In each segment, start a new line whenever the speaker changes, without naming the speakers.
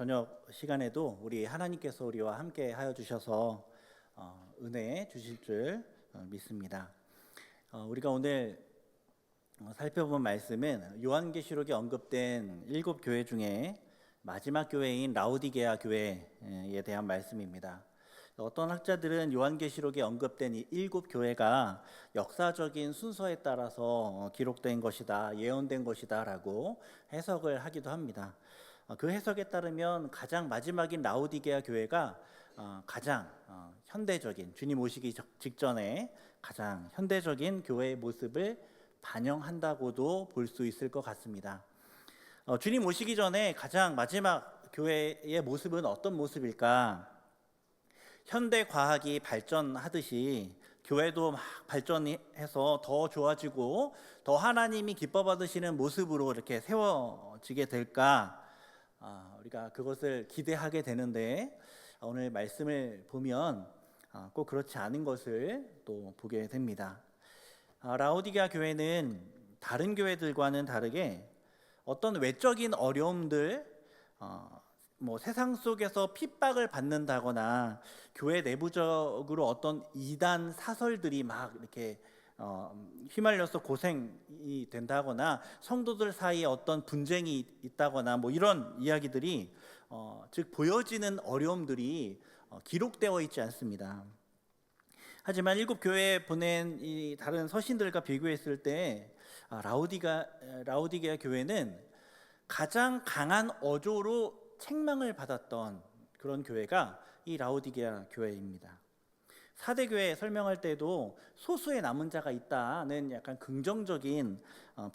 저녁 시간에도 우리 하나님께서 우리와 함께 하여 주셔서 은혜 주실 줄 믿습니다. 우리가 오늘 살펴본 말씀은 요한계시록에 언급된 7교회 중에 마지막 교회인 라오디게아 교회에 대한 말씀입니다. 어떤 학자들은 요한계시록에 언급된 이 7교회가 역사적인 순서에 따라서 기록된 것이다, 예언된 것이다 라고 해석을 하기도 합니다. 그 해석에 따르면 가장 마지막인 라오디게아 교회가 가장 현대적인, 주님 오시기 직전에 가장 현대적인 교회의 모습을 반영한다고도 볼 수 있을 것 같습니다. 주님 오시기 전에 가장 마지막 교회의 모습은 어떤 모습일까? 현대 과학이 발전하듯이 교회도 막 발전해서 더 좋아지고 더 하나님이 기뻐 받으시는 모습으로 이렇게 세워지게 될까? 우리가 그것을 기대하게 되는데 오늘 말씀을 보면 꼭 그렇지 않은 것을 또 보게 됩니다. 라오디게아 교회는 다른 교회들과는 다르게 어떤 외적인 어려움들, 세상 속에서 핍박을 받는다거나 교회 내부적으로 어떤 이단 사설들이 막 이렇게 휘말려서 고생이 된다거나 성도들 사이에 어떤 분쟁이 있다거나 이런 이야기들이 즉 보여지는 어려움들이 기록되어 있지 않습니다. 하지만 7교회에 보낸 이 다른 서신들과 비교했을 때 라오디게아 교회는 가장 강한 어조로 책망을 받았던 그런 교회가 이 라오디게아 교회입니다. 4대 교회 설명할 때도 소수의 남은 자가 있다는 약간 긍정적인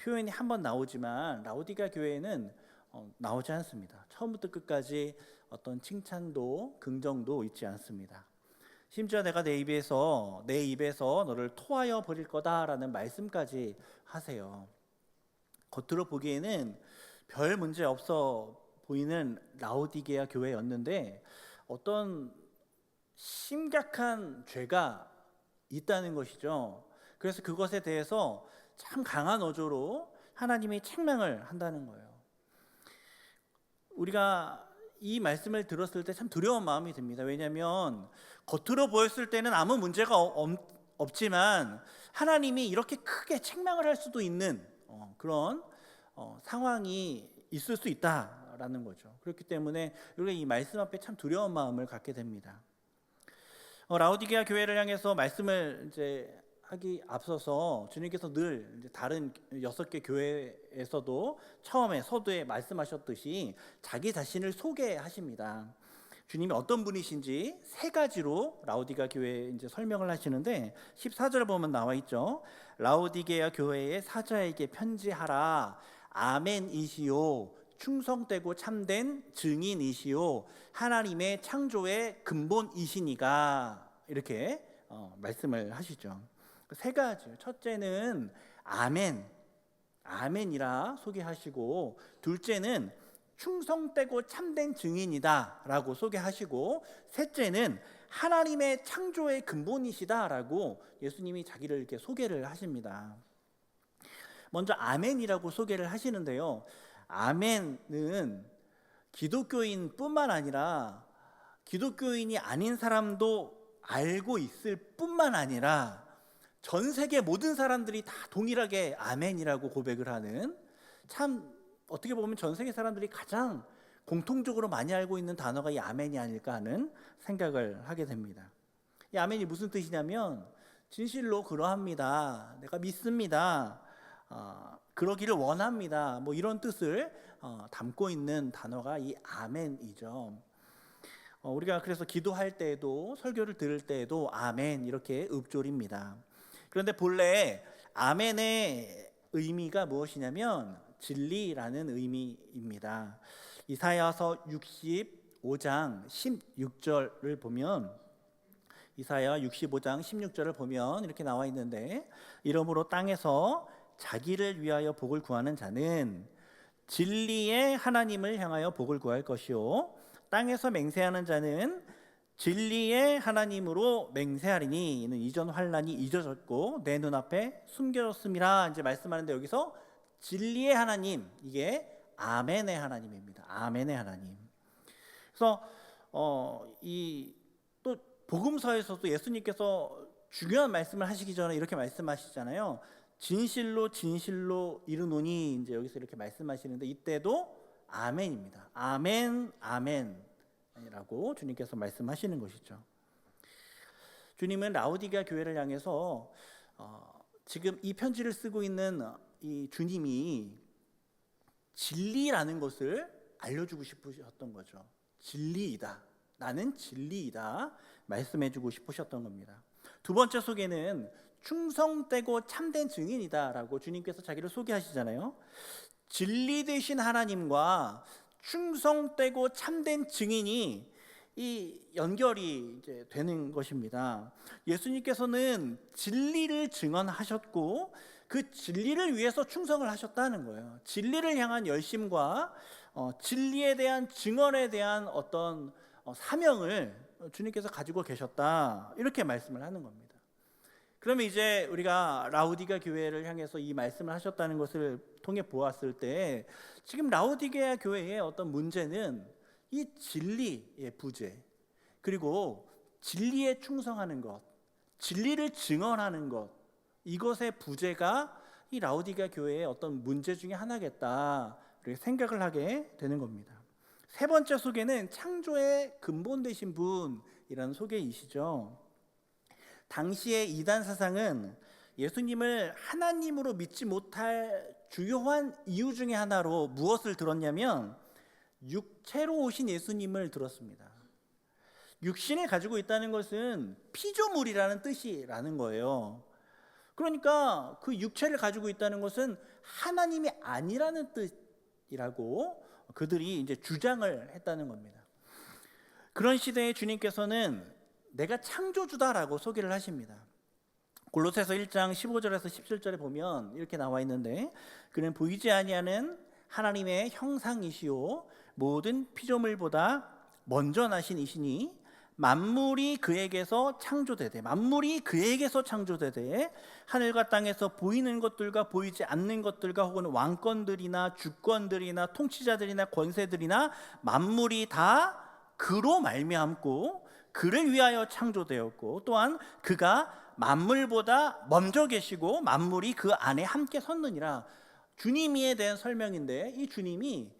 표현이 한번 나오지만 라오디게아 교회는 나오지 않습니다. 처음부터 끝까지 어떤 칭찬도 긍정도 있지 않습니다. 심지어 내가 내 입에서 너를 토하여 버릴 거다라는 말씀까지 하세요. 겉으로 보기에는 별 문제 없어 보이는 라오디게아 교회였는데 어떤 심각한 죄가 있다는 것이죠. 그래서 그것에 대해서 참 강한 어조로 하나님이 책망을 한다는 거예요. 우리가 이 말씀을 들었을 때 참 두려운 마음이 듭니다. 왜냐하면 겉으로 보였을 때는 아무 문제가 없지만 하나님이 이렇게 크게 책망을 할 수도 있는 그런 상황이 있을 수 있다라는 거죠. 그렇기 때문에 우리가 이 말씀 앞에 참 두려운 마음을 갖게 됩니다. 라오디게아 교회를 향해서 말씀을 이제 하기 앞서서 주님께서 늘 이제 다른 6개 교회에서도 처음에 서두에 말씀하셨듯이 자기 자신을 소개하십니다. 주님이 어떤 분이신지 3가지로 라오디게아 교회에 이제 설명을 하시는데 14절 보면 나와 있죠. 라오디게아 교회의 사자에게 편지하라. 아멘이시오. 충성되고 참된 증인이시오. 하나님의 창조의 근본이시니가 이렇게 말씀을 하시죠. 3가지. 첫째는 아멘이라 소개하시고, 둘째는 충성되고 참된 증인이다 라고 소개하시고, 셋째는 하나님의 창조의 근본이시다 라고 예수님이 자기를 이렇게 소개를 하십니다. 먼저 아멘이라고 소개를 하시는데요, 아멘은 기독교인 뿐만 아니라 기독교인이 아닌 사람도 알고 있을 뿐만 아니라 전 세계 모든 사람들이 다 동일하게 아멘이라고 고백을 하는, 참 어떻게 보면 전 세계 사람들이 가장 공통적으로 많이 알고 있는 단어가 이 아멘이 아닐까 하는 생각을 하게 됩니다. 이 아멘이 무슨 뜻이냐면 진실로 그러합니다, 내가 믿습니다, 그러기를 원합니다, 이런 뜻을 담고 있는 단어가 이 아멘이죠. 우리가 그래서 기도할 때에도 설교를 들을 때에도 아멘 이렇게 읊조립니다. 그런데 본래 아멘의 의미가 무엇이냐면 진리라는 의미입니다. 이사야서 65장 16절을 보면 이사야 65장 16절을 보면 이렇게 나와 있는데, 이러므로 땅에서 자기를 위하여 복을 구하는 자는 진리의 하나님을 향하여 복을 구할 것이요, 땅에서 맹세하는 자는 진리의 하나님으로 맹세하리니 이는 이전 환난이 잊어졌고 내 눈앞에 숨겨졌음이라 이제 말씀하는데, 여기서 진리의 하나님, 이게 아멘의 하나님입니다. 아멘의 하나님. 그래서 이 또 복음서에서도 예수님께서 중요한 말씀을 하시기 전에 이렇게 말씀하시잖아요. 진실로 진실로 이르노니, 이제 여기서 이렇게 말씀하시는데, 이때도 아멘입니다. 아멘, 아멘이라고 주님께서 말씀하시는 것이죠. 주님은 라오디게아 교회를 향해서 지금 이 편지를 쓰고 있는 이 주님이 진리라는 것을 알려주고 싶으셨던 거죠. 진리이다, 나는 진리이다 말씀해주고 싶으셨던 겁니다. 두 번째 소개는 충성되고 참된 증인이다 라고 주님께서 자기를 소개하시잖아요. 진리 되신 하나님과 충성되고 참된 증인이 이 연결이 이제 되는 것입니다. 예수님께서는 진리를 증언하셨고 그 진리를 위해서 충성을 하셨다는 거예요. 진리를 향한 열심과 진리에 대한 증언에 대한 어떤 사명을 주님께서 가지고 계셨다, 이렇게 말씀을 하는 겁니다. 그러면 이제 우리가 라오디게아 교회를 향해서 이 말씀을 하셨다는 것을 통해 보았을 때, 지금 라오디게아 교회의 어떤 문제는 이 진리의 부재, 그리고 진리에 충성하는 것, 진리를 증언하는 것, 이것의 부재가 이 라오디게아 교회의 어떤 문제 중에 하나겠다, 이렇게 생각을 하게 되는 겁니다. 세 번째 소개는 창조의 근본 되신 분이라는 소개이시죠. 당시의 이단 사상은 예수님을 하나님으로 믿지 못할 주요한 이유 중에 하나로 무엇을 들었냐면 육체로 오신 예수님을 들었습니다. 육신을 가지고 있다는 것은 피조물이라는 뜻이라는 거예요. 그러니까 그 육체를 가지고 있다는 것은 하나님이 아니라는 뜻이라고 그들이 이제 주장을 했다는 겁니다. 그런 시대에 주님께서는 내가 창조주다라고 소개를 하십니다. 골로새서 1장 15절에서 17절에 보면 이렇게 나와 있는데, 그는 보이지 아니하는 하나님의 형상이시오 모든 피조물보다 먼저 나신 이시니 만물이 그에게서 창조되되 하늘과 땅에서 보이는 것들과 보이지 않는 것들과 혹은 왕권들이나 주권들이나 통치자들이나 권세들이나 만물이 다 그로 말미암고 그를 위하여 창조되었고, 또한 그가 만물보다 먼저 계시고 만물이 그 안에 함께 섰느니라. 주님에 대한 설명인데, 이 주님이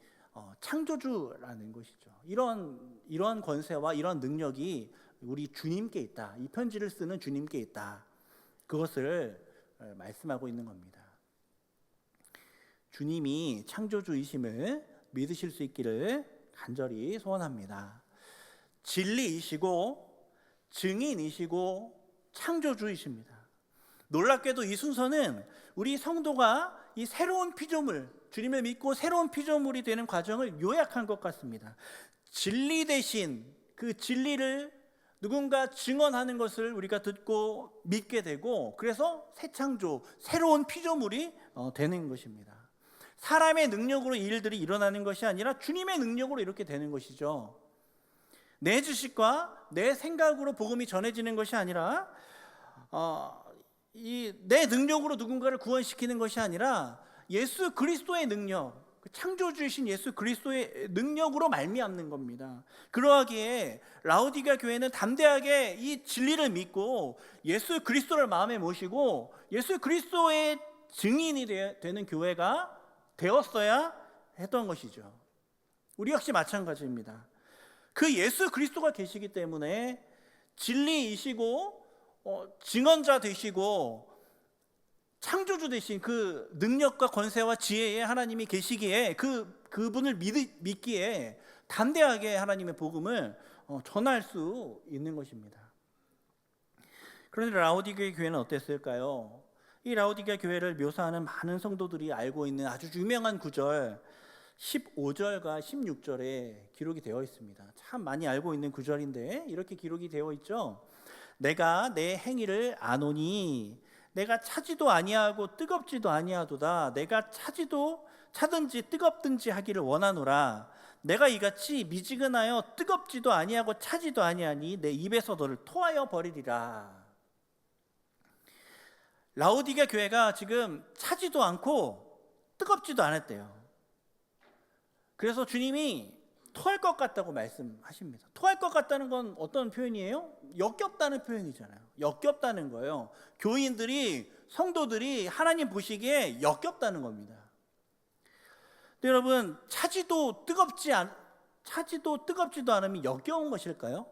창조주라는 것이죠. 이런 권세와 이런 능력이 우리 주님께 있다, 이 편지를 쓰는 주님께 있다, 그것을 말씀하고 있는 겁니다. 주님이 창조주이심을 믿으실 수 있기를 간절히 소원합니다. 진리이시고 증인이시고 창조주이십니다. 놀랍게도 이 순서는 우리 성도가 이 새로운 피조물, 주님을 믿고 새로운 피조물이 되는 과정을 요약한 것 같습니다. 진리 대신 그 진리를 누군가 증언하는 것을 우리가 듣고 믿게 되고, 그래서 새 창조, 새로운 피조물이 되는 것입니다. 사람의 능력으로 일들이 일어나는 것이 아니라 주님의 능력으로 이렇게 되는 것이죠. 내 지식과 내 생각으로 복음이 전해지는 것이 아니라 내 능력으로 누군가를 구원시키는 것이 아니라 예수 그리스도의 능력, 창조주이신 예수 그리스도의 능력으로 말미암는 겁니다. 그러하기에 라오디게아 교회는 담대하게 이 진리를 믿고 예수 그리스도를 마음에 모시고 예수 그리스도의 증인이 되는 교회가 되었어야 했던 것이죠. 우리 역시 마찬가지입니다. 그 예수 그리스도가 계시기 때문에 진리이시고 증언자 되시고 창조주 되신 그 능력과 권세와 지혜의 하나님이 계시기에 그분을 믿기에 담대하게 하나님의 복음을 전할 수 있는 것입니다. 그런데 라오디게아 교회는 어땠을까요? 이 라오디게아 교회를 묘사하는 많은 성도들이 알고 있는 아주 유명한 구절 15절과 16절에 기록이 되어 있습니다. 참 많이 알고 있는 구절인데 이렇게 기록이 되어 있죠. 내가 내 행위를 아노니 내가 차지도 아니하고 뜨겁지도 아니하도다. 내가 차든지 뜨겁든지 하기를 원하노라. 내가 이같이 미지근하여 뜨겁지도 아니하고 차지도 아니하니 내 입에서 너를 토하여 버리리라. 라오디게아 교회가 지금 차지도 않고 뜨겁지도 않았대요. 그래서 주님이 토할 것 같다고 말씀하십니다. 토할 것 같다는 건 어떤 표현이에요? 역겹다는 표현이잖아요. 역겹다는 거예요. 교인들이, 성도들이 하나님 보시기에 역겹다는 겁니다. 근데 여러분, 차지도 뜨겁지도 않으면 역겨운 것일까요?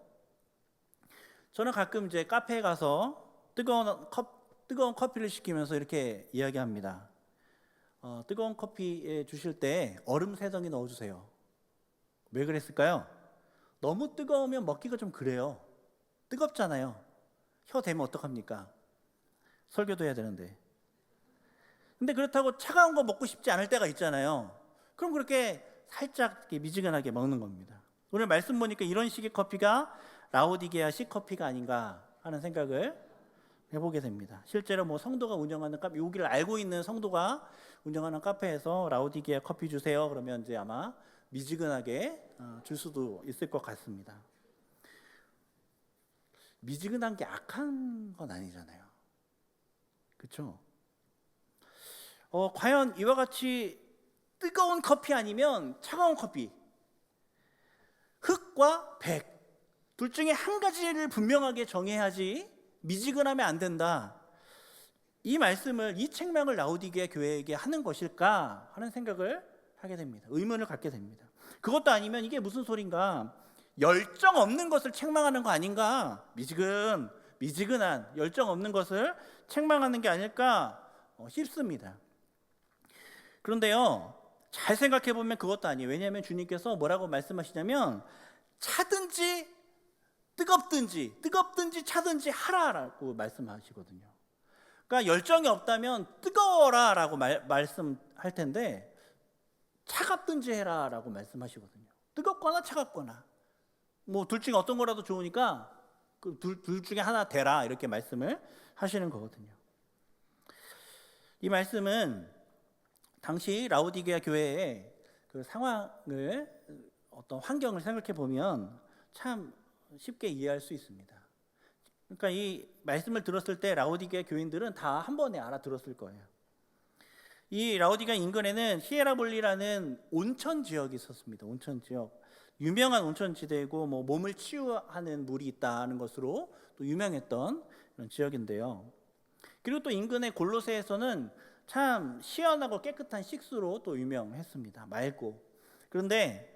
저는 가끔 이제 카페에 가서 뜨거운 커피를 시키면서 이렇게 이야기합니다. 뜨거운 커피에 주실 때 얼음 3덩이 넣어주세요. 왜 그랬을까요? 너무 뜨거우면 먹기가 좀 그래요. 뜨겁잖아요. 혀 대면 어떡합니까? 설교도 해야 되는데. 근데 그렇다고 차가운 거 먹고 싶지 않을 때가 있잖아요. 그럼 그렇게 살짝 이렇게 미지근하게 먹는 겁니다. 오늘 말씀 보니까 이런 식의 커피가 라오디게아식 커피가 아닌가 하는 생각을 해보게 됩니다. 실제로 뭐 성도가 운영하는 카페, 여기를 알고 있는 성도가 운영하는 카페에서 라오디게아 커피 주세요. 그러면 이제 아마 미지근하게 줄 수도 있을 것 같습니다. 미지근한 게 악한 건 아니잖아요. 그렇죠? 과연 이와 같이 뜨거운 커피 아니면 차가운 커피, 흑과 백, 둘 중에 한 가지를 분명하게 정해야지 미지근하면 안 된다. 이 말씀을, 이 책망을 라오디게아 교회에게 하는 것일까 하는 생각을 하게 됩니다. 의문을 갖게 됩니다. 그것도 아니면 이게 무슨 소린가? 열정 없는 것을 책망하는 거 아닌가? 미지근한 열정 없는 것을 책망하는 게 아닐까 싶습니다. 그런데요, 잘 생각해 보면 그것도 아니에요. 왜냐하면 주님께서 뭐라고 말씀하시냐면 차든지 뜨겁든지 차든지 하라라고 말씀하시거든요. 그러니까 열정이 없다면 뜨거워라라고 말씀할 텐데 차갑든지 해라라고 말씀하시거든요. 뜨겁거나 차갑거나 뭐 둘 중에 어떤 거라도 좋으니까 그 둘 중에 하나 되라 이렇게 말씀을 하시는 거거든요. 이 말씀은 당시 라오디게아 교회의 그 상황을, 어떤 환경을 생각해 보면 참 쉽게 이해할 수 있습니다. 그러니까 이 말씀을 들었을 때 라오디게아 교인들은 다 한 번에 알아들었을 거예요. 이 라오디게아 인근에는 히에라볼리라는 온천 지역이 있었습니다. 온천 지역, 유명한 온천 지대이고 뭐 몸을 치유하는 물이 있다는 것으로 또 유명했던 그런 지역인데요. 그리고 또 인근의 골로새에서는 참 시원하고 깨끗한 식수로 또 유명했습니다. 맑고. 그런데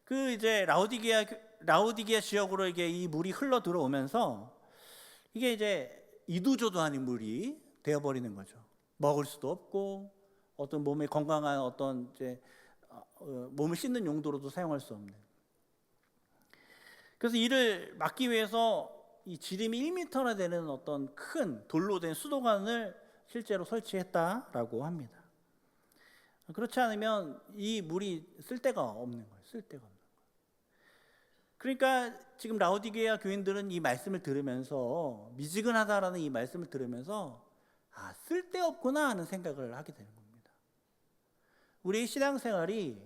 그 이제 라오디게아 지역으로 이게 이 물이 흘러 들어오면서 이게 이제 이두조도 아닌 물이 되어버리는 거죠. 먹을 수도 없고 어떤 몸에 건강한 어떤 이제 몸을 씻는 용도로도 사용할 수 없는. 그래서 이를 막기 위해서 이 지름이 1m나 되는 어떤 큰 돌로 된 수도관을 실제로 설치했다라고 합니다. 그렇지 않으면 이 물이 쓸데가 없는 거예요. 쓸데가 없는 거예요. 그러니까 지금 라오디게아 교인들은 이 말씀을 들으면서, 미지근하다라는 이 말씀을 들으면서 쓸데없구나 하는 생각을 하게 되는 겁니다. 우리의 신앙생활이,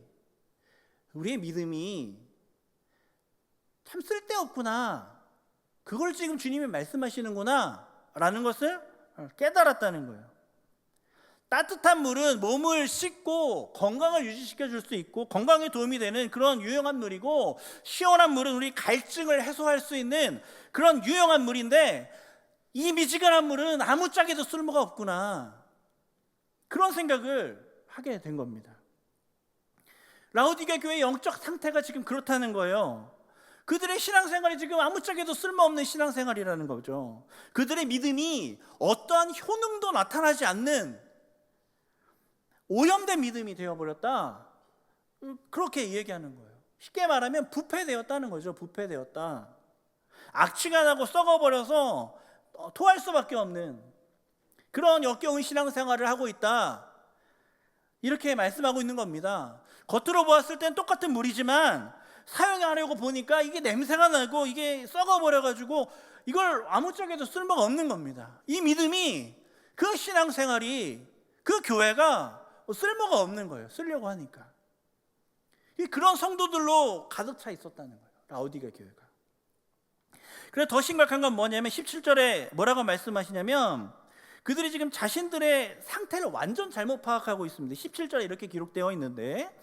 우리의 믿음이 참 쓸데없구나, 그걸 지금 주님이 말씀하시는구나 라는 것을 깨달았다는 거예요. 따뜻한 물은 몸을 씻고 건강을 유지시켜 줄 수 있고 건강에 도움이 되는 그런 유용한 물이고, 시원한 물은 우리 갈증을 해소할 수 있는 그런 유용한 물인데, 이 미지근한 물은 아무짝에도 쓸모가 없구나, 그런 생각을 하게 된 겁니다. 라오디게아 교회의 영적 상태가 지금 그렇다는 거예요. 그들의 신앙생활이 지금 아무짝에도 쓸모없는 신앙생활이라는 거죠. 그들의 믿음이 어떠한 효능도 나타나지 않는 오염된 믿음이 되어버렸다, 그렇게 얘기하는 거예요. 쉽게 말하면 부패되었다는 거죠. 부패되었다. 악취가 나고 썩어버려서 토할 수밖에 없는 그런 역겨운 신앙생활을 하고 있다, 이렇게 말씀하고 있는 겁니다. 겉으로 보았을 땐 똑같은 물이지만 사용하려고 보니까 이게 냄새가 나고 이게 썩어버려가지고 이걸 아무짝에도 쓸모가 없는 겁니다. 이 믿음이, 그 신앙생활이, 그 교회가 쓸모가 없는 거예요. 쓰려고 하니까. 그런 성도들로 가득 차 있었다는 거예요, 라오디게아 교회가. 그래서 더 심각한 건 뭐냐면 17절에 뭐라고 말씀하시냐면, 그들이 지금 자신들의 상태를 완전 잘못 파악하고 있습니다. 17절에 이렇게 기록되어 있는데,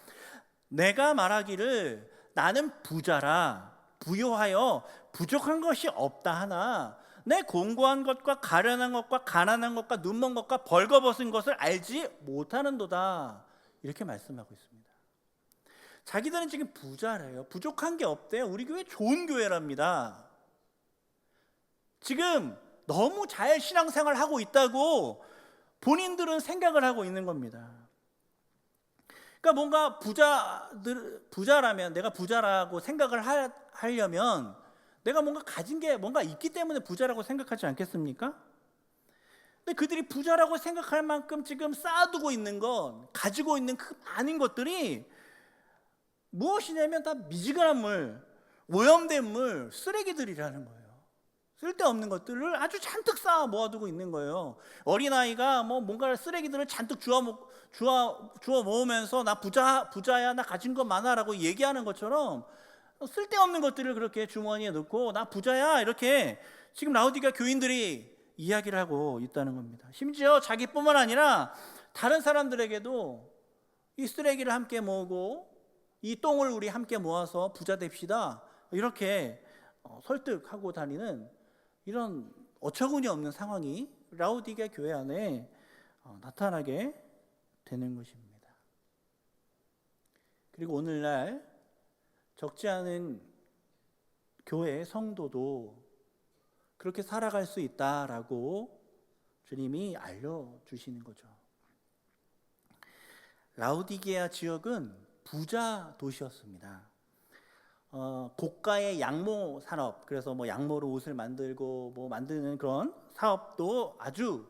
내가 말하기를 나는 부자라 부요하여 부족한 것이 없다 하나 내 공고한 것과 가련한 것과 가난한 것과 눈먼 것과 벌거벗은 것을 알지 못하는도다. 이렇게 말씀하고 있습니다. 자기들은 지금 부자래요. 부족한 게 없대요. 우리 교회 좋은 교회랍니다. 지금 너무 잘 신앙생활 하고 있다고 본인들은 생각을 하고 있는 겁니다. 그러니까 뭔가 부자라면, 내가 부자라고 생각을 하려면 내가 뭔가 가진 게 뭔가 있기 때문에 부자라고 생각하지 않겠습니까? 근데 그들이 부자라고 생각할 만큼 지금 쌓아두고 있는 건, 가지고 있는 그 많은 것들이 무엇이냐면 다 미지근한 물, 오염된 물, 쓰레기들이라는 거예요. 쓸데없는 것들을 아주 잔뜩 쌓아 모아두고 있는 거예요. 어린아이가 뭔가 쓰레기들을 잔뜩 주워 모으면서 나 부자야, 나 가진 거 많아라고 얘기하는 것처럼 쓸데없는 것들을 그렇게 주머니에 넣고 나 부자야 이렇게 지금 라오디게아 교인들이 이야기를 하고 있다는 겁니다. 심지어 자기뿐만 아니라 다른 사람들에게도 이 쓰레기를 함께 모으고 이 똥을 우리 함께 모아서 부자 됩시다 이렇게 설득하고 다니는 이런 어처구니 없는 상황이 라오디게아 교회 안에 나타나게 되는 것입니다. 그리고 오늘날 적지 않은 교회 성도도 그렇게 살아갈 수 있다라고 주님이 알려주시는 거죠. 라오디게아 지역은 부자 도시였습니다. 고가의 양모 산업, 그래서 양모로 옷을 만들고 만드는 그런 사업도 아주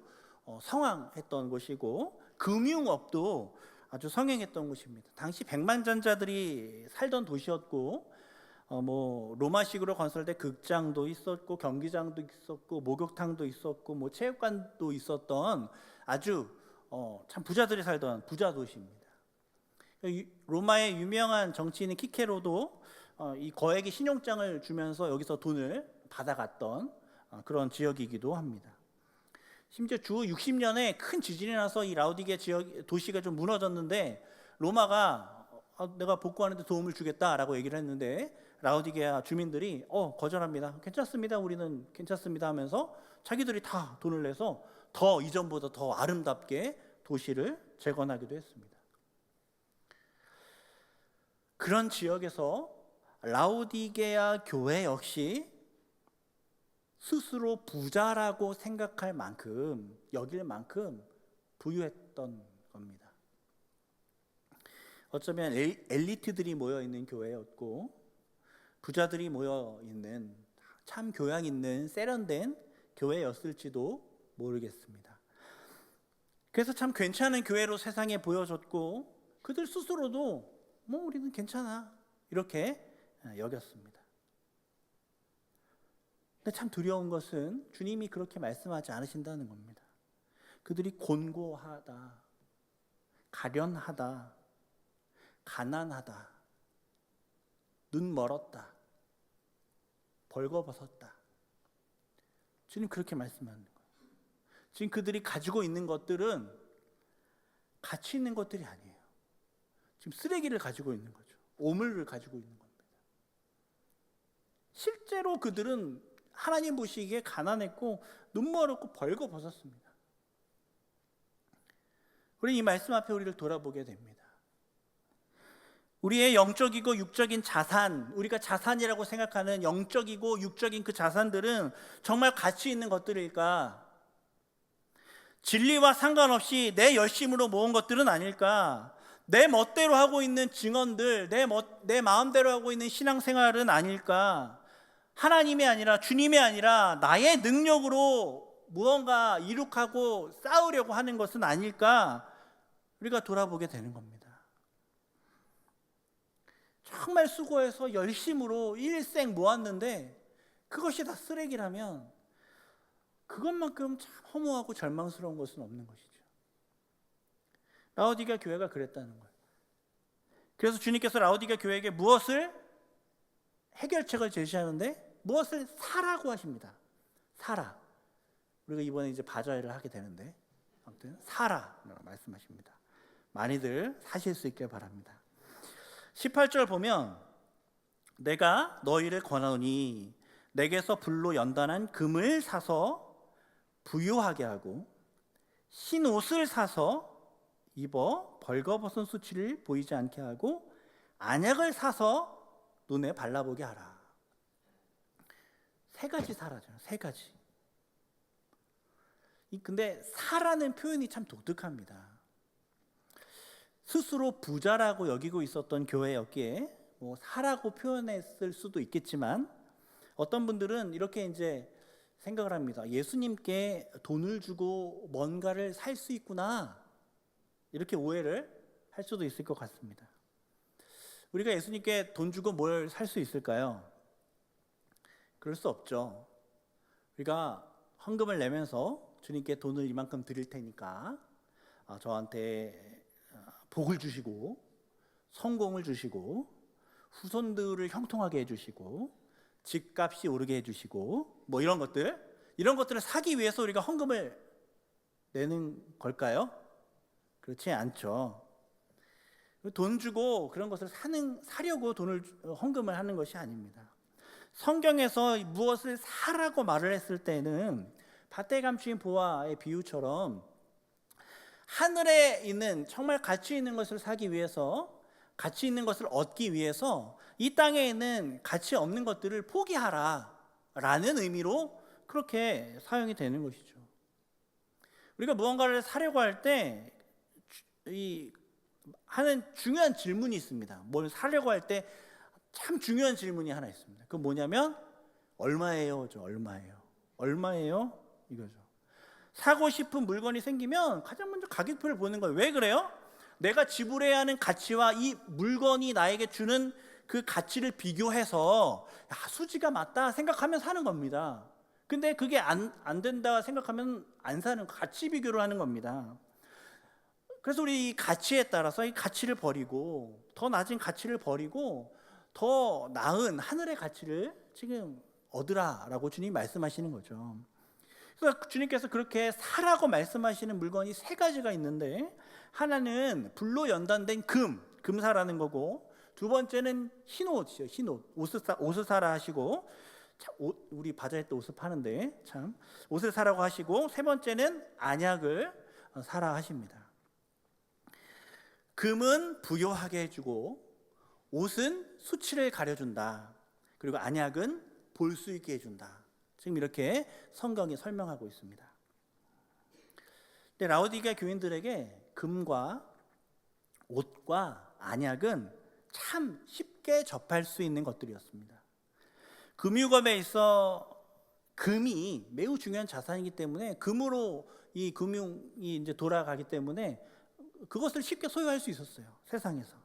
성황했던 곳이고 금융업도 아주 성행했던 곳입니다. 당시 백만전자들이 살던 도시였고 로마식으로 건설된 극장도 있었고 경기장도 있었고 목욕탕도 있었고 체육관도 있었던 아주 참 부자들이 살던 부자 도시입니다. 로마의 유명한 정치인 키케로도 이 거액의 신용장을 주면서 여기서 돈을 받아갔던 그런 지역이기도 합니다. 심지어 주 60년에 큰 지진이 나서 이 라오디게아 지역 도시가 좀 무너졌는데 로마가 내가 복구하는데 도움을 주겠다라고 얘기를 했는데 라오디게아 주민들이 거절합니다. 괜찮습니다. 우리는 괜찮습니다 하면서 자기들이 다 돈을 내서 더 이전보다 더 아름답게 도시를 재건하기도 했습니다. 그런 지역에서 라오디게아 교회 역시 스스로 부자라고 생각할 만큼, 여길 만큼 부유했던 겁니다. 어쩌면 엘리트들이 모여있는 교회였고 부자들이 모여있는 참 교양 있는 세련된 교회였을지도 모르겠습니다. 그래서 참 괜찮은 교회로 세상에 보여졌고 그들 스스로도 우리는 괜찮아 이렇게 여겼습니다. 근데 참 두려운 것은 주님이 그렇게 말씀하지 않으신다는 겁니다. 그들이 곤고하다, 가련하다, 가난하다, 눈 멀었다, 벌거벗었다. 주님 그렇게 말씀하는 거예요. 지금 그들이 가지고 있는 것들은 가치 있는 것들이 아니에요. 지금 쓰레기를 가지고 있는 거죠. 오물을 가지고 있는 겁니다. 실제로 그들은 하나님 보시기에 가난했고 눈 멀었고 벌거벗었습니다. 우리 이 말씀 앞에 우리를 돌아보게 됩니다. 우리의 영적이고 육적인 자산, 우리가 자산이라고 생각하는 영적이고 육적인 그 자산들은 정말 가치 있는 것들일까? 진리와 상관없이 내 열심으로 모은 것들은 아닐까? 내 멋대로 하고 있는 증언들, 내 마음대로 하고 있는 신앙생활은 아닐까? 하나님이 아니라 주님이 아니라 나의 능력으로 무언가 이룩하고 쌓으려고 하는 것은 아닐까? 우리가 돌아보게 되는 겁니다. 정말 수고해서 열심으로 일생 모았는데 그것이 다 쓰레기라면 그것만큼 참 허무하고 절망스러운 것은 없는 것이죠. 라오디게아 교회가 그랬다는 거예요. 그래서 주님께서 라오디게아 교회에게 무엇을 해결책을 제시하는데 무엇을 사라고 하십니다. 사라. 우리가 이번에 이제 바자회를 하게 되는데 아무튼 사라라고 말씀하십니다. 많이들 사실 수 있길 바랍니다. 18절 보면 내가 너희를 권하노니 내게서 불로 연단한 금을 사서 부유하게 하고 흰 옷을 사서 입어 벌거벗은 수치를 보이지 않게 하고 안약을 사서 눈에 발라보게 하라. 세 가지 사라잖아요. 세 가지. 근데 사라는 표현이 참 독특합니다. 스스로 부자라고 여기고 있었던 교회였기에 사라고 표현했을 수도 있겠지만, 어떤 분들은 이렇게 이제 생각을 합니다. 예수님께 돈을 주고 뭔가를 살 수 있구나, 이렇게 오해를 할 수도 있을 것 같습니다. 우리가 예수님께 돈 주고 뭘 살 수 있을까요? 그럴 수 없죠. 우리가 헌금을 내면서 주님께 돈을 이만큼 드릴 테니까 저한테 복을 주시고 성공을 주시고 후손들을 형통하게 해주시고 집값이 오르게 해주시고 이런 것들을 사기 위해서 우리가 헌금을 내는 걸까요? 그렇지 않죠. 돈 주고 그런 것을 사려고 헌금을 하는 것이 아닙니다. 성경에서 무엇을 사라고 말을 했을 때는 밭에 감추인 보화의 비유처럼 하늘에 있는 정말 가치 있는 것을 사기 위해서, 가치 있는 것을 얻기 위해서 이 땅에 있는 가치 없는 것들을 포기하라 라는 의미로 그렇게 사용이 되는 것이죠. 우리가 무언가를 사려고 할 때 하는 중요한 질문이 있습니다. 뭘 사려고 할 때 참 중요한 질문이 하나 있습니다. 그건 뭐냐면 얼마예요? 얼마예요? 이거죠. 사고 싶은 물건이 생기면 가장 먼저 가격표를 보는 거예요. 왜 그래요? 내가 지불해야 하는 가치와 이 물건이 나에게 주는 그 가치를 비교해서 수지가 맞다 생각하면 사는 겁니다. 근데 그게 안 된다 생각하면 안 사는, 가치 비교를 하는 겁니다. 그래서 우리 이 가치에 따라서 이 가치를 버리고, 더 낮은 가치를 버리고 더 나은 하늘의 가치를 지금 얻으라라고 주님이 말씀하시는 거죠. 그러니까 주님께서 그렇게 사라고 말씀하시는 물건이 세 가지가 있는데, 하나는 불로 연단된 금사라는 거고, 두 번째는 흰옷이요. 흰옷, 옷을 사라 하시고, 우리 바자회 때 옷을 파는데 참 옷을 사라고 하시고, 세 번째는 안약을 사라 하십니다. 금은 부요하게 해주고, 옷은 수치를 가려준다. 그리고 안약은 볼 수 있게 해준다. 지금 이렇게 성경이 설명하고 있습니다. 근데 라오디게아 교인들에게 금과 옷과 안약은 참 쉽게 접할 수 있는 것들이었습니다. 금융업에 있어 금이 매우 중요한 자산이기 때문에, 금으로 이 금융이 이제 돌아가기 때문에 그것을 쉽게 소유할 수 있었어요. 세상에서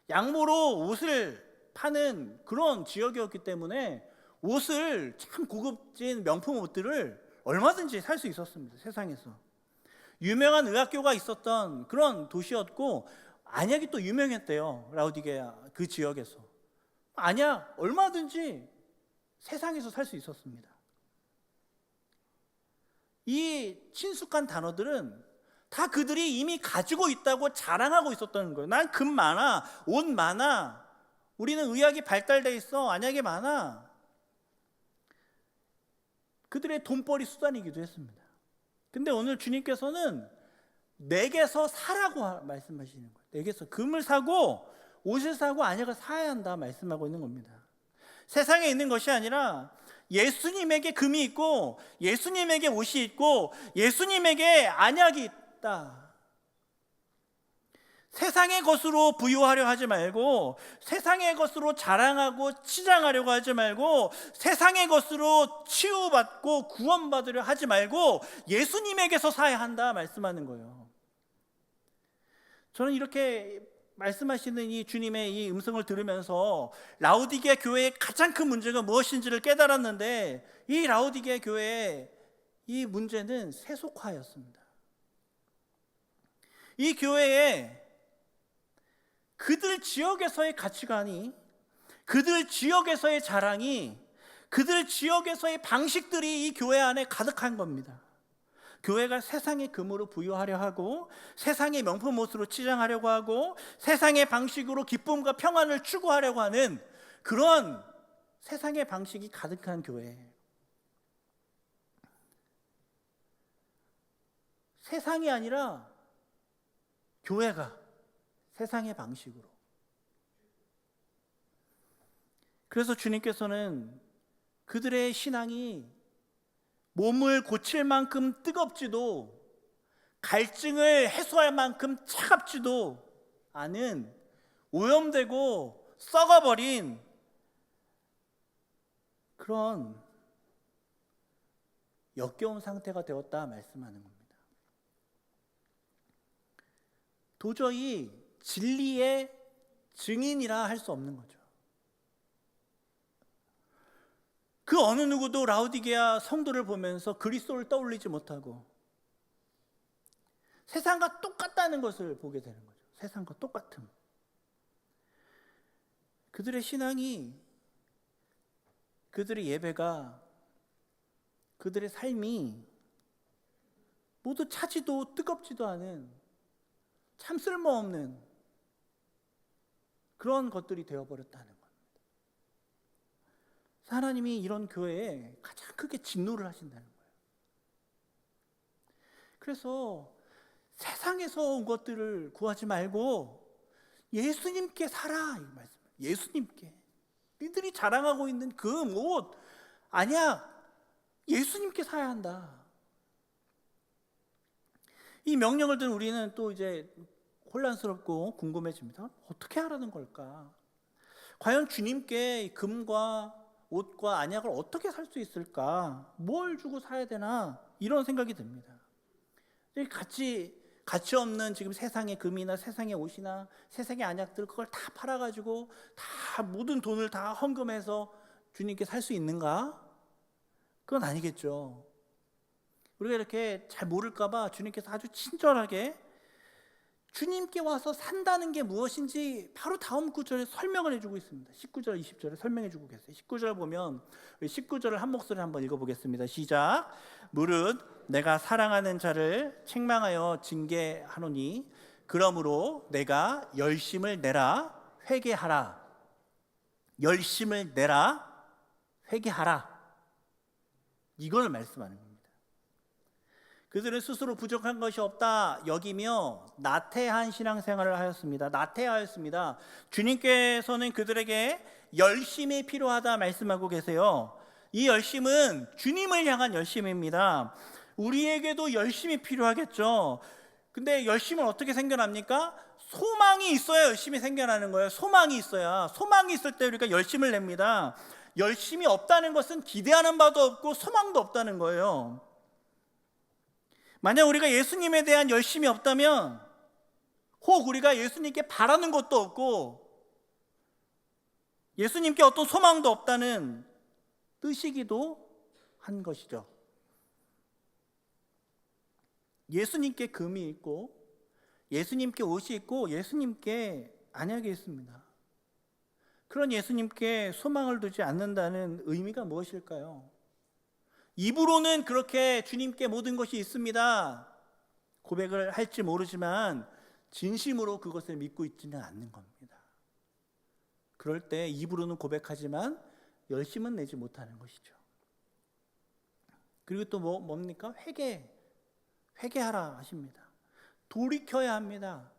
양모로 옷을 파는 그런 지역이었기 때문에 옷을, 참 고급진 명품 옷들을 얼마든지 살 수 있었습니다. 세상에서 유명한 의학교가 있었던 그런 도시였고, 안약이 또 유명했대요. 라오디게아 그 지역에서 안약 얼마든지 세상에서 살 수 있었습니다. 이 친숙한 단어들은 다 그들이 이미 가지고 있다고 자랑하고 있었던 거예요. 난 금 많아, 옷 많아, 우리는 의학이 발달돼 있어, 안약이 많아. 그들의 돈벌이 수단이기도 했습니다. 근데 오늘 주님께서는 내게서 사라고 말씀하시는 거예요. 내게서 금을 사고 옷을 사고 안약을 사야 한다 말씀하고 있는 겁니다. 세상에 있는 것이 아니라 예수님에게 금이 있고, 예수님에게 옷이 있고, 예수님에게 안약이 있다. 세상의 것으로 부유하려 하지 말고, 세상의 것으로 자랑하고 치장하려고 하지 말고, 세상의 것으로 치유받고 구원받으려 하지 말고 예수님에게서 사야 한다 말씀하는 거예요. 저는 이렇게 말씀하시는 이 주님의 이 음성을 들으면서 라오디게아 교회의 가장 큰 문제가 무엇인지를 깨달았는데, 이 라오디게아 교회의 이 문제는 세속화였습니다. 이 교회에 그들 지역에서의 가치관이, 그들 지역에서의 자랑이, 그들 지역에서의 방식들이 이 교회 안에 가득한 겁니다. 교회가 세상의 금으로 부유하려 하고, 세상의 명품 옷으로 치장하려고 하고, 세상의 방식으로 기쁨과 평안을 추구하려고 하는 그런 세상의 방식이 가득한 교회. 세상이 아니라 교회가 세상의 방식으로. 그래서 주님께서는 그들의 신앙이 몸을 고칠 만큼 뜨겁지도 갈증을 해소할 만큼 차갑지도 않은 오염되고 썩어버린 그런 역겨운 상태가 되었다 말씀하는 겁니다. 도저히 진리의 증인이라 할 수 없는 거죠. 그 어느 누구도 라오디게아 성도를 보면서 그리스도를 떠올리지 못하고 세상과 똑같다는 것을 보게 되는 거죠. 세상과 똑같음. 그들의 신앙이, 그들의 예배가, 그들의 삶이 모두 차지도 뜨겁지도 않은 참 쓸모없는 그런 것들이 되어버렸다는 겁니다. 하나님이 이런 교회에 가장 크게 진노를 하신다는 거예요. 그래서 세상에서 온 것들을 구하지 말고 예수님께 살아, 이 말씀. 예수님께. 니들이 자랑하고 있는 그 못 아니야. 예수님께 살아야 한다. 이 명령을 든 우리는 또 이제 혼란스럽고 궁금해집니다. 어떻게 하라는 걸까? 과연 주님께 금과 옷과 안약을 어떻게 살 수 있을까? 뭘 주고 사야 되나? 이런 생각이 듭니다. 가치 없는 지금 세상의 금이나 세상의 옷이나 세상의 안약들 그걸 다 팔아가지고 다 모든 돈을 다 헌금해서 주님께 살 수 있는가? 그건 아니겠죠. 우리가 이렇게 잘 모를까봐 주님께서 아주 친절하게 주님께 와서 산다는 게 무엇인지 바로 다음 구절에 설명을 해주고 있습니다. 19절, 20절에 설명해주고 계세요. 19절 보면 19절을 한 목소리 한번 읽어보겠습니다. 시작. 무릇 내가 사랑하는 자를 책망하여 징계하노니 그러므로 내가 열심을 내라 회개하라. 열심을 내라 회개하라. 이걸 말씀하는 겁니다. 그들은 스스로 부족한 것이 없다 여기며 나태한 신앙생활을 하였습니다. 나태하였습니다. 주님께서는 그들에게 열심이 필요하다 말씀하고 계세요. 이 열심은 주님을 향한 열심입니다. 우리에게도 열심이 필요하겠죠. 근데 열심은 어떻게 생겨납니까? 소망이 있어야 열심이 생겨나는 거예요. 소망이 있어야. 소망이 있을 때 우리가 열심을 냅니다. 열심이 없다는 것은 기대하는 바도 없고 소망도 없다는 거예요. 만약 우리가 예수님에 대한 열심이 없다면 혹 우리가 예수님께 바라는 것도 없고 예수님께 어떤 소망도 없다는 뜻이기도 한 것이죠. 예수님께 금이 있고 예수님께 옷이 있고 예수님께 안약이 있습니다. 그런 예수님께 소망을 두지 않는다는 의미가 무엇일까요? 입으로는 그렇게 주님께 모든 것이 있습니다 고백을 할지 모르지만 진심으로 그것을 믿고 있지는 않는 겁니다. 그럴 때 입으로는 고백하지만 열심은 내지 못하는 것이죠. 그리고 또 뭡니까? 회개하라 하십니다. 돌이켜야 합니다.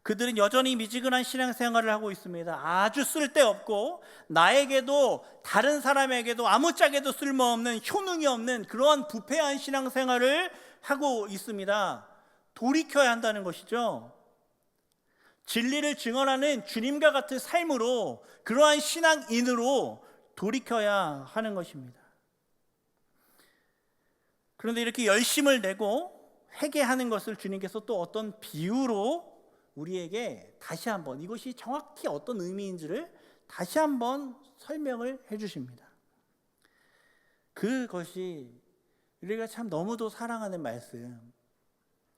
그들은 여전히 미지근한 신앙생활을 하고 있습니다. 아주 쓸데없고 나에게도 다른 사람에게도 아무짝에도 쓸모없는 효능이 없는 그러한 부패한 신앙생활을 하고 있습니다. 돌이켜야 한다는 것이죠. 진리를 증언하는 주님과 같은 삶으로 그러한 신앙인으로 돌이켜야 하는 것입니다. 그런데 이렇게 열심을 내고 회개하는 것을 주님께서 또 어떤 비유로 우리에게 다시 한번 이것이 정확히 어떤 의미인지를 다시 한번 설명을 해주십니다. 그것이 우리가 참 너무도 사랑하는 말씀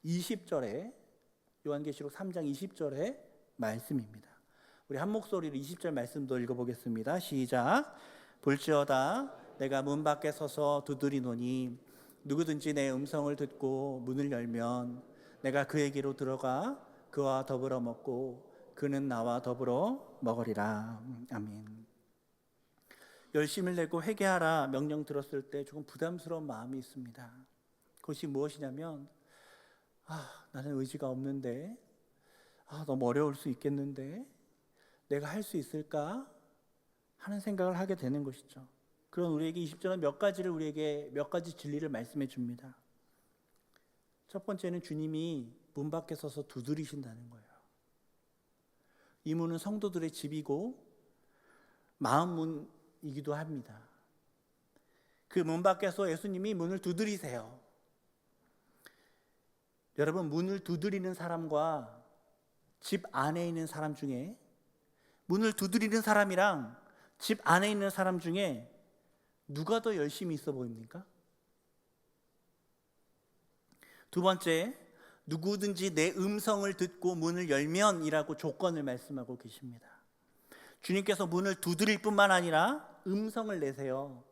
20절에 요한계시록 3장 20절의 말씀입니다. 우리 한 목소리로 20절 말씀도 읽어보겠습니다. 시작. 볼지어다 내가 문 밖에 서서 두드리노니 누구든지 내 음성을 듣고 문을 열면 내가 그에게로 들어가 그와 더불어 먹고 그는 나와 더불어 먹으리라. 아멘. 열심을 내고 회개하라 명령 들었을 때 조금 부담스러운 마음이 있습니다. 그것이 무엇이냐면 나는 의지가 없는데, 너무 어려울 수 있겠는데 내가 할 수 있을까 하는 생각을 하게 되는 것이죠. 그런 우리에게 20절은 몇 가지 진리를 말씀해 줍니다. 첫 번째는 주님이 문 밖에 서서 두드리신다는 거예요. 이 문은 성도들의 집이고 마음 문이기도 합니다. 그 문 밖에서 예수님이 문을 두드리세요. 여러분, 문을 두드리는 사람과 집 안에 있는 사람 중에, 문을 두드리는 사람이랑 집 안에 있는 사람 중에 누가 더 열심히 있어 보입니까? 두 번째, 누구든지 내 음성을 듣고 문을 열면이라고 조건을 말씀하고 계십니다. 주님께서 문을 두드릴 뿐만 아니라 음성을 내세요.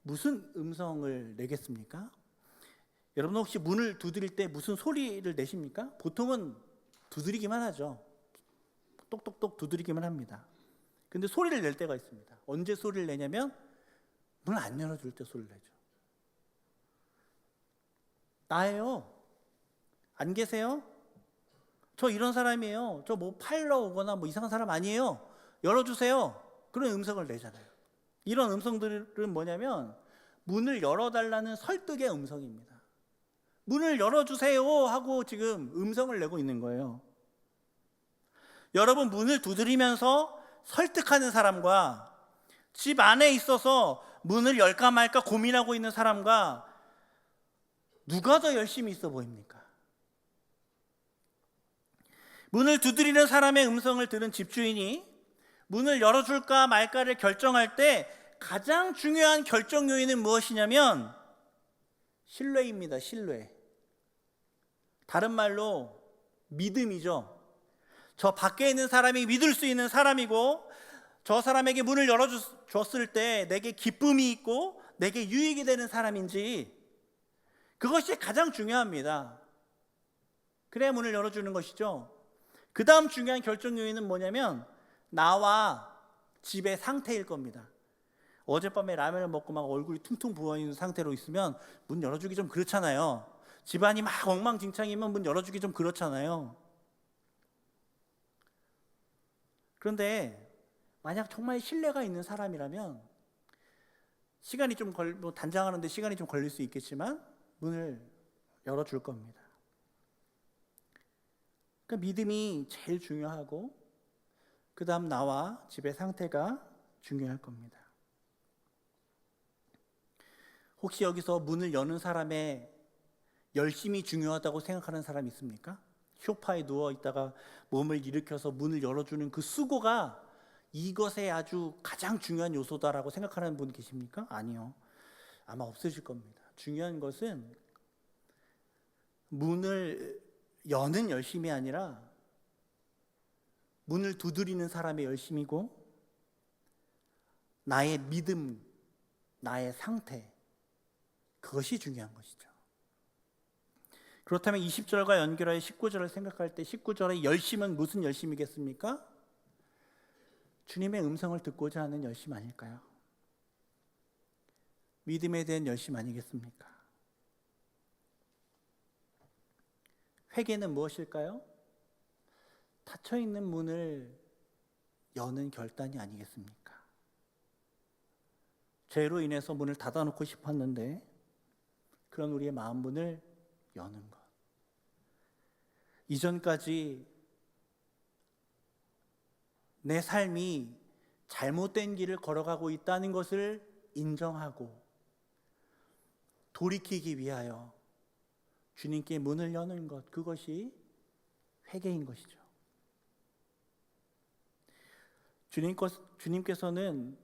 무슨 음성을 내겠습니까? 여러분 혹시 문을 두드릴 때 무슨 소리를 내십니까? 보통은 두드리기만 하죠. 똑똑똑 두드리기만 합니다. 근데 소리를 낼 때가 있습니다. 언제 소리를 내냐면 문을 안 열어줄 때 소리를 내죠. 나예요. 안 계세요? 저 이런 사람이에요. 저 뭐 팔러 오거나 뭐 이상한 사람 아니에요. 열어주세요. 그런 음성을 내잖아요. 이런 음성들은 뭐냐면 문을 열어달라는 설득의 음성입니다. 문을 열어주세요 하고 지금 음성을 내고 있는 거예요. 여러분, 문을 두드리면서 설득하는 사람과 집 안에 있어서 문을 열까 말까 고민하고 있는 사람과 누가 더 열심히 있어 보입니까? 문을 두드리는 사람의 음성을 들은 집주인이 문을 열어줄까 말까를 결정할 때 가장 중요한 결정 요인은 무엇이냐면 신뢰입니다. 신뢰. 다른 말로 믿음이죠. 저 밖에 있는 사람이 믿을 수 있는 사람이고, 저 사람에게 문을 열어줬을 때 내게 기쁨이 있고 내게 유익이 되는 사람인지, 그것이 가장 중요합니다. 그래야 문을 열어주는 것이죠. 그 다음 중요한 결정 요인은 뭐냐면 나와 집의 상태일 겁니다. 어젯밤에 라면을 먹고 막 얼굴이 퉁퉁 부어있는 상태로 있으면 문 열어주기 좀 그렇잖아요. 집안이 막 엉망진창이면 문 열어주기 좀 그렇잖아요. 그런데 만약 정말 신뢰가 있는 사람이라면 시간이 좀 단장하는데 시간이 좀 걸릴 수 있겠지만 문을 열어줄 겁니다. 그러니까 믿음이 제일 중요하고 그 다음 나와 집의 상태가 중요할 겁니다. 혹시 여기서 문을 여는 사람의 열심히 중요하다고 생각하는 사람 있습니까? 소파에 누워 있다가 몸을 일으켜서 문을 열어주는 그 수고가 이것의 아주 가장 중요한 요소다라고 생각하는 분 계십니까? 아니요. 아마 없으실 겁니다. 중요한 것은 문을 여는 열심이 아니라 문을 두드리는 사람의 열심이고 나의 믿음, 나의 상태, 그것이 중요한 것이죠. 그렇다면 20절과 연결하여 19절을 생각할 때 19절의 열심은 무슨 열심이겠습니까? 주님의 음성을 듣고자 하는 열심 아닐까요? 믿음에 대한 열심 아니겠습니까? 회개는 무엇일까요? 닫혀있는 문을 여는 결단이 아니겠습니까? 죄로 인해서 문을 닫아놓고 싶었는데 그런 우리의 마음 문을 여는 것. 이전까지 내 삶이 잘못된 길을 걸어가고 있다는 것을 인정하고 돌이키기 위하여 주님께 문을 여는 것, 그것이 회개인 것이죠. 주님께서는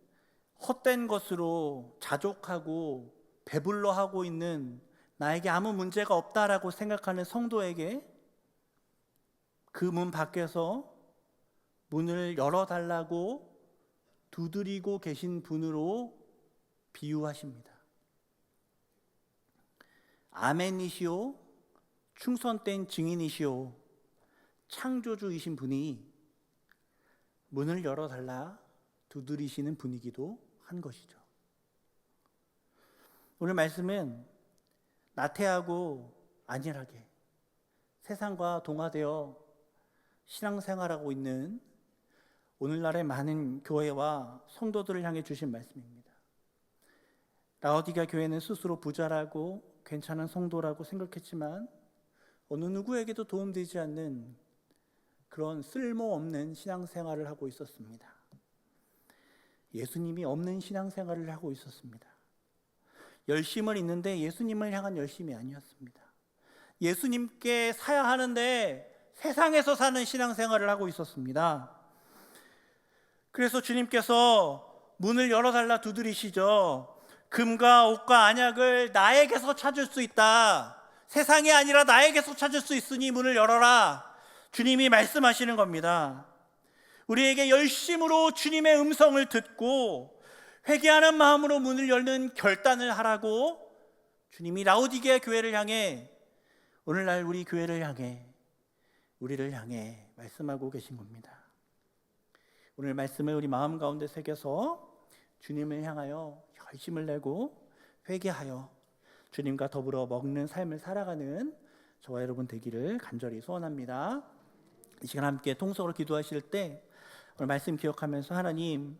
헛된 것으로 자족하고 배불러 하고 있는 나에게 아무 문제가 없다라고 생각하는 성도에게 그 문 밖에서 문을 열어달라고 두드리고 계신 분으로 비유하십니다. 아멘이시오, 충성된 증인이시오, 창조주이신 분이 문을 열어달라 두드리시는 분이기도 한 것이죠. 오늘 말씀은 나태하고 안일하게 세상과 동화되어 신앙생활하고 있는 오늘날의 많은 교회와 성도들을 향해 주신 말씀입니다. 라오디게아 교회는 스스로 부자라고 괜찮은 성도라고 생각했지만 어느 누구에게도 도움되지 않는 그런 쓸모없는 신앙생활을 하고 있었습니다. 예수님이 없는 신앙생활을 하고 있었습니다. 열심을 있는데 예수님을 향한 열심이 아니었습니다. 예수님께 사야 하는데 세상에서 사는 신앙생활을 하고 있었습니다. 그래서 주님께서 문을 열어달라 두드리시죠. 금과 옷과 안약을 나에게서 찾을 수 있다. 세상이 아니라 나에게서 찾을 수 있으니 문을 열어라. 주님이 말씀하시는 겁니다. 우리에게 열심으로 주님의 음성을 듣고 회개하는 마음으로 문을 열는 결단을 하라고 주님이 라오디게아 교회를 향해, 오늘날 우리 교회를 향해, 우리를 향해 말씀하고 계신 겁니다. 오늘 말씀을 우리 마음 가운데 새겨서 주님을 향하여 결심을 내고 회개하여 주님과 더불어 먹는 삶을 살아가는 저와 여러분 되기를 간절히 소원합니다. 이 시간 함께 통성으로 기도하실 때 오늘 말씀 기억하면서 하나님,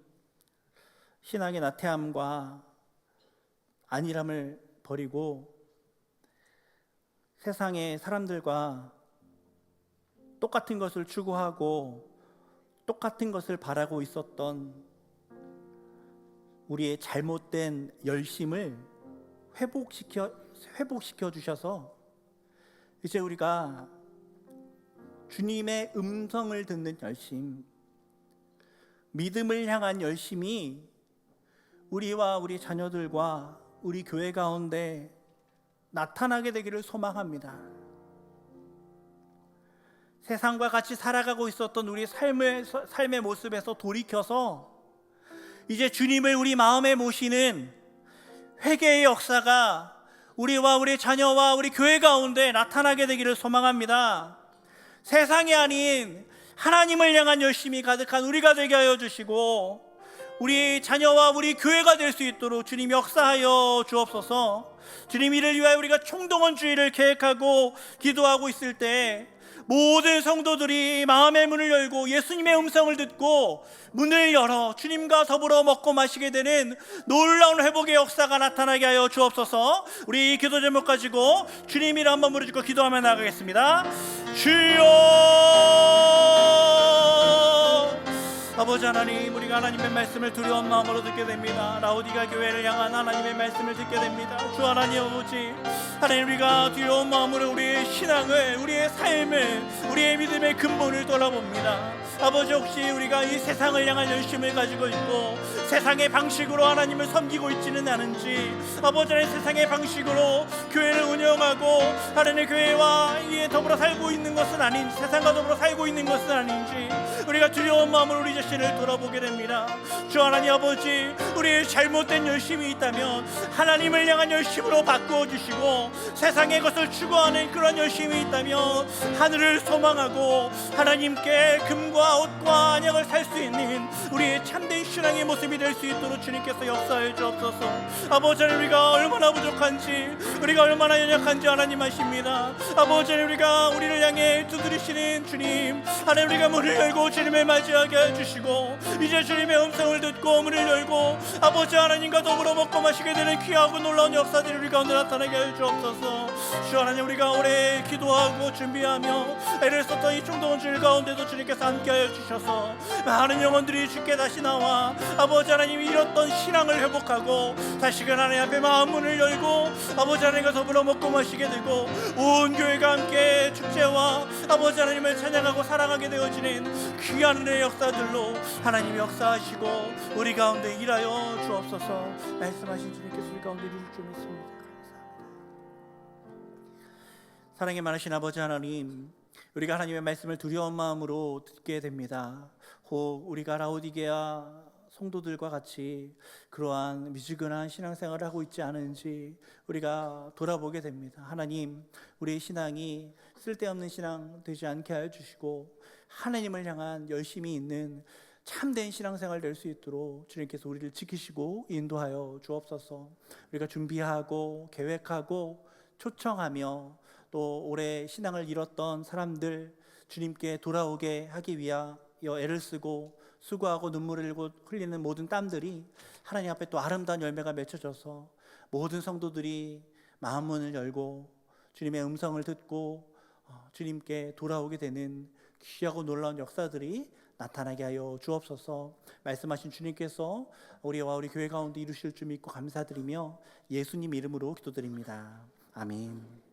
신앙의 나태함과 안일함을 버리고 세상의 사람들과 똑같은 것을 추구하고 똑같은 것을 바라고 있었던 우리의 잘못된 열심을 회복시켜 주셔서 이제 우리가 주님의 음성을 듣는 열심, 믿음을 향한 열심이 우리와 우리 자녀들과 우리 교회 가운데 나타나게 되기를 소망합니다. 세상과 같이 살아가고 있었던 우리 삶의 모습에서 돌이켜서 이제 주님을 우리 마음에 모시는 회개의 역사가 우리와 우리 자녀와 우리 교회 가운데 나타나게 되기를 소망합니다. 세상이 아닌 하나님을 향한 열심이 가득한 우리가 되게 하여 주시고 우리 자녀와 우리 교회가 될 수 있도록 주님 역사하여 주옵소서. 주님, 이를 위하여 우리가 총동원주의를 계획하고 기도하고 있을 때 모든 성도들이 마음의 문을 열고 예수님의 음성을 듣고 문을 열어 주님과 더불어 먹고 마시게 되는 놀라운 회복의 역사가 나타나게 하여 주옵소서. 우리 기도 제목 가지고 주님 이름 한번 부르짖고 기도하며 나가겠습니다. 주여, 아버지 하나님, 우리가 하나님의 말씀을 두려운 마음으로 듣게 됩니다. 라오디게아 교회를 향한 하나님의 말씀을 듣게 됩니다. 주 하나님 아버지, 하나님, 우리가 두려운 마음으로 우리의 신앙을, 우리의 삶을, 우리의 믿음의 근본을 돌아봅니다. 아버지, 혹시 우리가 이 세상을 향한 열심을 가지고 있고 세상의 방식으로 하나님을 섬기고 있지는 않은지, 아버지, 세상의 방식으로 교회를 운영하고 하나님의 교회와 이에 더불어 살고 있는 것은 아닌지, 세상과 더불어 살고 있는 것은 아닌지 우리가 두려운 마음으로 우리 자신을 돌아보게 됩니다. 주 하나님 아버지, 우리의 잘못된 열심이 있다면 하나님을 향한 열심으로 바꾸어 주시고, 세상의 것을 추구하는 그런 열심이 있다면 하늘을 소망하고 하나님께 금과 옷과 안약을 살 수 있는 우리의 참된 신앙의 모습이 될 수 있도록 주님께서 역사해 주옵소서. 아버지, 우리가 얼마나 부족한지, 우리가 얼마나 연약한지 하나님 아십니다. 아버지, 우리가 우리를 향해 두드리시는 주님, 하나님, 우리가 문을 열고 주님을 맞이하게 해주시고 이제 주님의 음성을 듣고 문을 열고 아버지 하나님과 더불어 먹고 마시게 되는 귀하고 놀라운 역사들이 우리 가운데 나타나게 해 주옵소서. 주 하나님, 우리가 오래 기도하고 준비하며 애를 썼던 이 총동원주일 가운데도 주님께서 함께하여 주셔서 많은 영혼들이 주께 다시 나와 아버지 하나님 잃었던 신앙을 회복하고 다시금 하나님 앞에 마음 문을 열고 아버지 하나님과 더불어 먹고 마시게 되고 온 교회가 함께 축제와 아버지 하나님을 찬양하고 사랑하게 되어지는 귀한 은혜의 역사들로 하나님 역사하시고 우리 가운데 일하여 주옵소서. 말씀하신 주님께서 우리 가운데 이루실 줄 믿습니다. 사랑이 많으신 아버지 하나님, 우리가 하나님의 말씀을 두려운 마음으로 듣게 됩니다. 혹 우리가 라오디게아 성도들과 같이 그러한 미지근한 신앙생활을 하고 있지 않은지 우리가 돌아보게 됩니다. 하나님, 우리의 신앙이 쓸데없는 신앙 되지 않게 하여 주시고 하나님을 향한 열심이 있는 참된 신앙생활 될 수 있도록 주님께서 우리를 지키시고 인도하여 주옵소서. 우리가 준비하고 계획하고 초청하며 또 올해 신앙을 잃었던 사람들 주님께 돌아오게 하기 위하여 애를 쓰고 수고하고 눈물을 흘리는 모든 땀들이 하나님 앞에 또 아름다운 열매가 맺혀져서 모든 성도들이 마음 문을 열고 주님의 음성을 듣고 주님께 돌아오게 되는 귀하고 놀라운 역사들이 나타나게 하여 주옵소서. 말씀하신 주님께서 우리와 우리 교회 가운데 이루실 줄 믿고 감사드리며 예수님 이름으로 기도드립니다. 아멘.